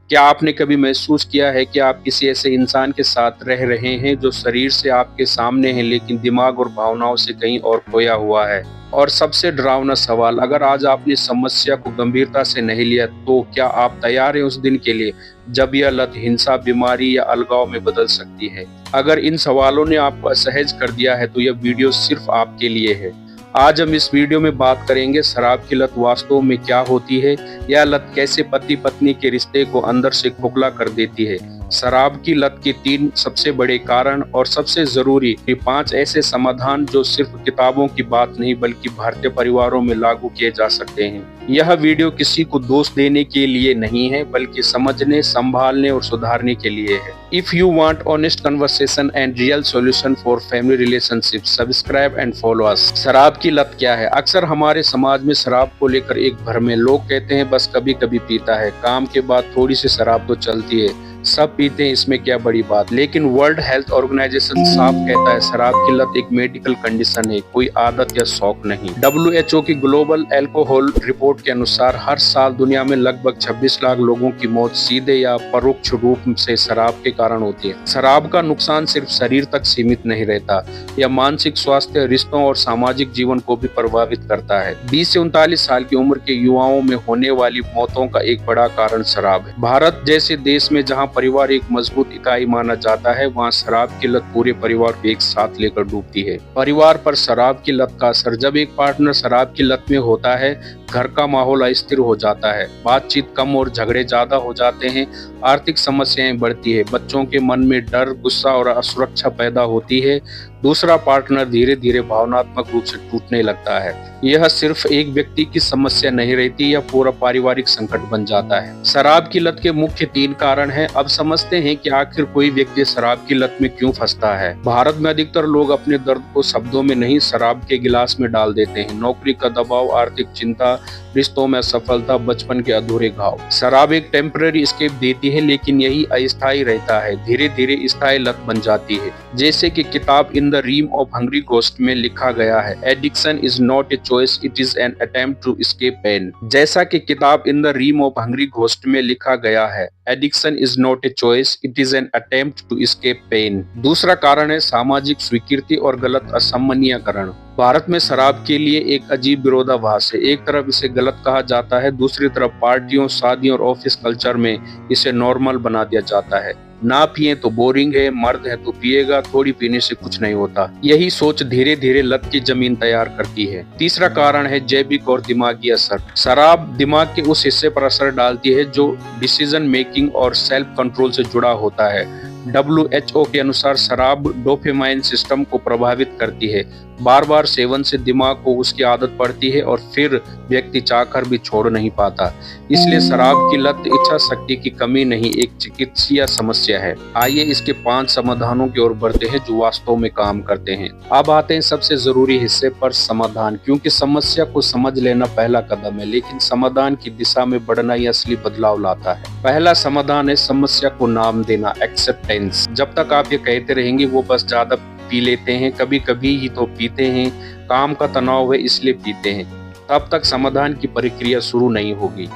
क्या आपने कभी महसूस किया है कि आप किसी ऐसे इंसान के साथ रह रहे हैं जो शरीर से आपके सामने है लेकिन दिमाग और भावनाओं से कहीं और खोया हुआ है? और सबसे डरावना सवाल, अगर आज आपने समस्या को गंभीरता से नहीं लिया तो क्या आप तैयार हैं उस दिन के लिए जब यह लत हिंसा, बीमारी या अलगाव में बदल सकती है? अगर इन सवालों ने आपको असहज कर दिया है तो यह वीडियो सिर्फ आपके लिए है। आज हम इस वीडियो में बात करेंगे शराब की लत वास्तव में क्या होती है, यह लत कैसे पति पत्नी के रिश्ते को अंदर से खोखला कर देती है, शराब की लत के 3 सबसे बड़े कारण और सबसे जरूरी 5 ऐसे समाधान जो सिर्फ किताबों की बात नहीं बल्कि भारतीय परिवारों में लागू किए जा सकते हैं। यह वीडियो किसी को दोष देने के लिए नहीं है बल्कि समझने, संभालने और सुधारने के लिए है। If you want honest conversation and real solution for family relationship, subscribe and follow us. शराब की लत क्या है? अक्सर हमारे समाज में शराब को लेकर एक भ्रम है। लोग कहते हैं बस कभी कभी पीता है, काम के बाद थोड़ी सी शराब तो चलती है, सब पीते हैं, इसमें क्या बड़ी बात। लेकिन वर्ल्ड हेल्थ ऑर्गेनाइजेशन साफ कहता है शराब की लत एक मेडिकल कंडीशन है, कोई आदत या शौक नहीं। WHO की ग्लोबल अल्कोहल रिपोर्ट के अनुसार हर साल दुनिया में लगभग 26 लाख लोगों की मौत सीधे या परोक्ष रूप से शराब के कारण होती है। शराब का नुकसान सिर्फ शरीर तक सीमित नहीं रहता, यह मानसिक स्वास्थ्य, रिश्तों और सामाजिक जीवन को भी प्रभावित करता है। 20 से 39 साल की उम्र के युवाओं में होने वाली मौतों का एक बड़ा कारण शराब है। भारत जैसे देश में जहां परिवार एक मजबूत इकाई माना जाता है, वहाँ शराब की लत पूरे परिवार को एक साथ लेकर डूबती है। परिवार पर शराब की लत का असर, जब एक पार्टनर शराब की लत में होता है, घर का माहौल अस्थिर हो जाता है, बातचीत कम और झगड़े ज्यादा हो जाते हैं, आर्थिक समस्याएं बढ़ती है, बच्चों के मन में डर, गुस्सा और असुरक्षा पैदा होती है, दूसरा पार्टनर धीरे धीरे भावनात्मक रूप से टूटने लगता है। यह सिर्फ एक व्यक्ति की समस्या नहीं रहती, यह पूरा पारिवारिक संकट बन जाता है। शराब की लत के मुख्य 3 कारण हैं। अब समझते हैं कि आखिर कोई व्यक्ति शराब की लत में क्यों फंसता है। भारत में अधिकतर लोग अपने दर्द को शब्दों में नहीं, शराब के गिलास में डाल देते हैं। नौकरी का दबाव, आर्थिक चिंता, रिश्तों में असफलता, बचपन के अधूरे घाव। शराब एक टेम्पररी एस्केप देती है लेकिन यही अस्थायी रहता है, धीरे धीरे स्थायी लत बन जाती है। जैसे कि किताब in the realm of hungry ghost में लिखा गया है, addiction is not a choice, it is an attempt to escape pain. जैसा कि किताब in the realm of hungry ghost में लिखा गया है, addiction is not a choice, it is an attempt to escape pain. दूसरा कारण है सामाजिक स्वीकृति और गलत असम्मानीयकरण। भारत में शराब के लिए एक अजीब विरोधाभास है। एक तरफ इसे गलत कहा जाता है, दूसरी तरफ पार्टियों, शादियों और ऑफिस कल्चर में इसे नॉर्मल बना दिया जाता है। ना पिए तो बोरिंग है, मर्द है तो पिएगा, थोड़ी पीने से कुछ नहीं होता। यही सोच धीरे धीरे लत की जमीन तैयार करती है। तीसरा कारण है जैविक और दिमागी असर। शराब दिमाग के उस हिस्से पर असर डालती है जो डिसीजन मेकिंग और सेल्फ कंट्रोल से जुड़ा होता है। WHO के अनुसार शराब डोपामाइन सिस्टम को प्रभावित करती है। बार बार सेवन से दिमाग को उसकी आदत पड़ती है और फिर व्यक्ति चाहकर भी छोड़ नहीं पाता। इसलिए शराब की लत इच्छा शक्ति की कमी नहीं, एक चिकित्सीय समस्या है। आइए इसके 5 समाधानों की ओर बढ़ते हैं जो वास्तव में काम करते हैं। अब आते हैं सबसे जरूरी हिस्से पर, समाधान। क्योंकि समस्या को समझ लेना पहला कदम है, लेकिन समाधान की दिशा में बढ़ना ही असली बदलाव लाता है। पहला समाधान है समस्या को नाम देना, एक्सेप्टेंस। जब तक आप ये कहते रहेंगे वो बस ज्यादा पी लेते हैं, कभी कभी ही तो पीते हैं, काम का तनाव है इसलिए पीते हैं, तब तक समाधान की प्रक्रिया शुरू नहीं होगी।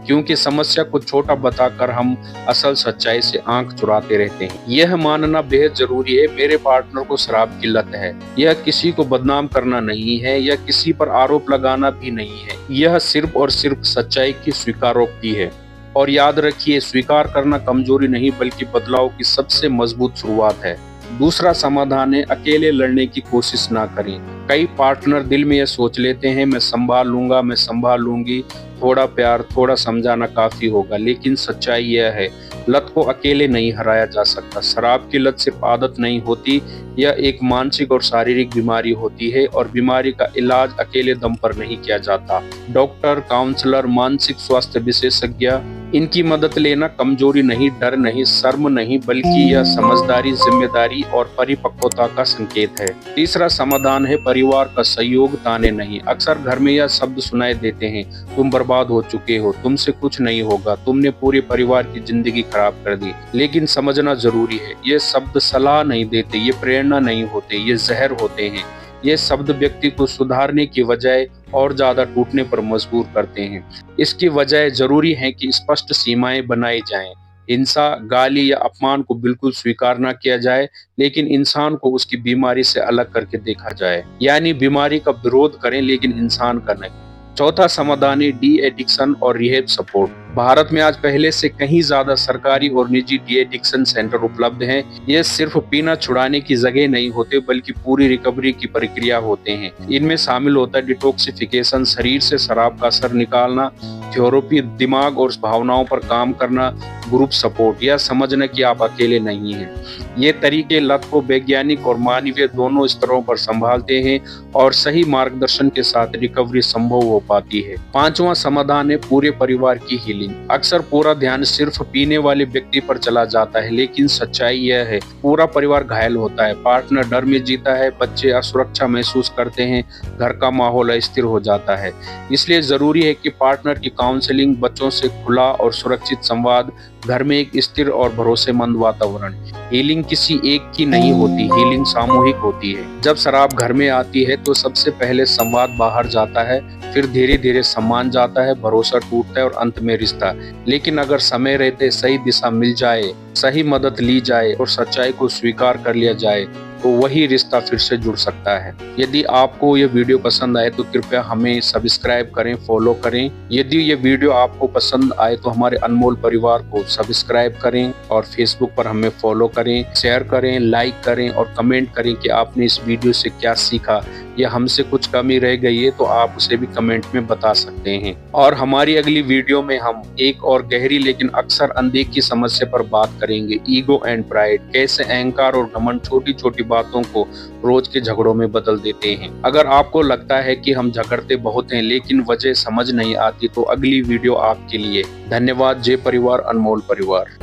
क्योंकि समस्या को छोटा बताकर हम असल सच्चाई से आंख चुराते रहते हैं। यह मानना बेहद जरूरी है, मेरे पार्टनर को शराब की लत है। यह किसी को बदनाम करना नहीं है, यह किसी पर आरोप लगाना भी नहीं है, यह सिर्फ और सिर्फ सच्चाई की स्वीकारोक्ति है। और याद रखिए, स्वीकार करना कमजोरी नहीं बल्कि बदलाव की सबसे मजबूत शुरुआत है। दूसरा समाधान है अकेले लड़ने की कोशिश ना करें। कई पार्टनर दिल में यह सोच लेते हैं मैं संभाल लूंगा, मैं संभाल लूंगी, थोड़ा प्यार, थोड़ा समझाना काफी होगा। लेकिन सच्चाई यह है, लत को अकेले नहीं हराया जा सकता। शराब की लत सिर्फ आदत नहीं होती, यह एक मानसिक और शारीरिक बीमारी होती है और बीमारी का इलाज अकेले दम पर नहीं किया जाता। डॉक्टर, काउंसलर, मानसिक स्वास्थ्य विशेषज्ञ, इनकी मदद लेना कमजोरी नहीं, डर नहीं, शर्म नहीं, बल्कि यह समझदारी, जिम्मेदारी और परिपक्वता का संकेत है। तीसरा समाधान है परिवार का सहयोग, ताने नहीं। अक्सर घर में यह शब्द सुनाई देते हैं, तुम बर्बाद हो चुके हो, तुमसे कुछ नहीं होगा, तुमने पूरे परिवार की जिंदगी खराब कर दी। लेकिन समझना जरूरी है, ये शब्द सलाह नहीं देते, ये प्रेरणा नहीं होते, ये जहर होते हैं। ये शब्द व्यक्ति को सुधारने की बजाय और ज्यादा टूटने पर मजबूर करते हैं। इसकी वजह जरूरी है कि स्पष्ट सीमाएं बनाई जाएं। हिंसा, गाली या अपमान को बिल्कुल स्वीकार ना किया जाए, लेकिन इंसान को उसकी बीमारी से अलग करके देखा जाए। यानी बीमारी का विरोध करें लेकिन इंसान का नहीं। चौथा समाधान है डी एडिक्शन और रिहेब सपोर्ट। भारत में आज पहले से कहीं ज्यादा सरकारी और निजी डी एडिक्शन सेंटर उपलब्ध हैं। ये सिर्फ पीना छुड़ाने की जगह नहीं होते, बल्कि पूरी रिकवरी की प्रक्रिया होते हैं। इनमें शामिल होता है डिटॉक्सिफिकेशन, शरीर से शराब का असर निकालना, थेरेपी, दिमाग और भावनाओं पर काम करना, ग्रुप सपोर्ट, यह समझना कि आप अकेले नहीं हैं। ये तरीके लत को वैज्ञानिक और मानवीय दोनों स्तरों पर संभालते हैं और सही मार्गदर्शन के साथ रिकवरी संभव हो पाती है। पांचवा समाधान है पूरे परिवार की हीलिंग। अक्सर पूरा ध्यान सिर्फ पीने वाले व्यक्ति पर चला जाता है, लेकिन सच्चाई यह है पूरा परिवार घायल होता है। पार्टनर डर में जीता है, बच्चे असुरक्षा महसूस करते हैं, घर का माहौल अस्थिर हो जाता है। इसलिए जरूरी है कि पार्टनर की काउंसलिंग, बच्चों से खुला और सुरक्षित संवाद, घर में एक स्थिर और भरोसेमंद वातावरण। हीलिंग किसी एक की नहीं होती, हीलिंग सामूहिक होती है। जब शराब घर में आती है तो सबसे पहले संवाद बाहर जाता है, फिर धीरे धीरे सम्मान जाता है, भरोसा टूटता है और अंत में रिश्ता। लेकिन अगर समय रहते सही दिशा मिल जाए, सही मदद ली जाए और सच्चाई को स्वीकार कर लिया जाए, तो वही रिश्ता फिर से जुड़ सकता है। यदि आपको ये वीडियो पसंद आए तो कृपया हमें सब्सक्राइब करें, फॉलो करें। यदि ये वीडियो आपको पसंद आए तो हमारे अनमोल परिवार को सब्सक्राइब करें और फेसबुक पर हमें फॉलो करें, शेयर करें, लाइक करें और कमेंट करें कि आपने इस वीडियो से क्या सीखा या हमसे कुछ कमी रह गई है तो आप उसे भी कमेंट में बता सकते हैं। और हमारी अगली वीडियो में हम एक और गहरी लेकिन अक्सर अनदेखी समस्या पर बात करेंगे, ईगो एंड प्राइड। कैसे अहंकार और घमंड छोटी छोटी बातों को रोज के झगड़ों में बदल देते हैं। अगर आपको लगता है कि हम झगड़ते बहुत हैं लेकिन वजह समझ नहीं आती, तो अगली वीडियो आपके लिए। धन्यवाद। जय परिवार, अनमोल परिवार।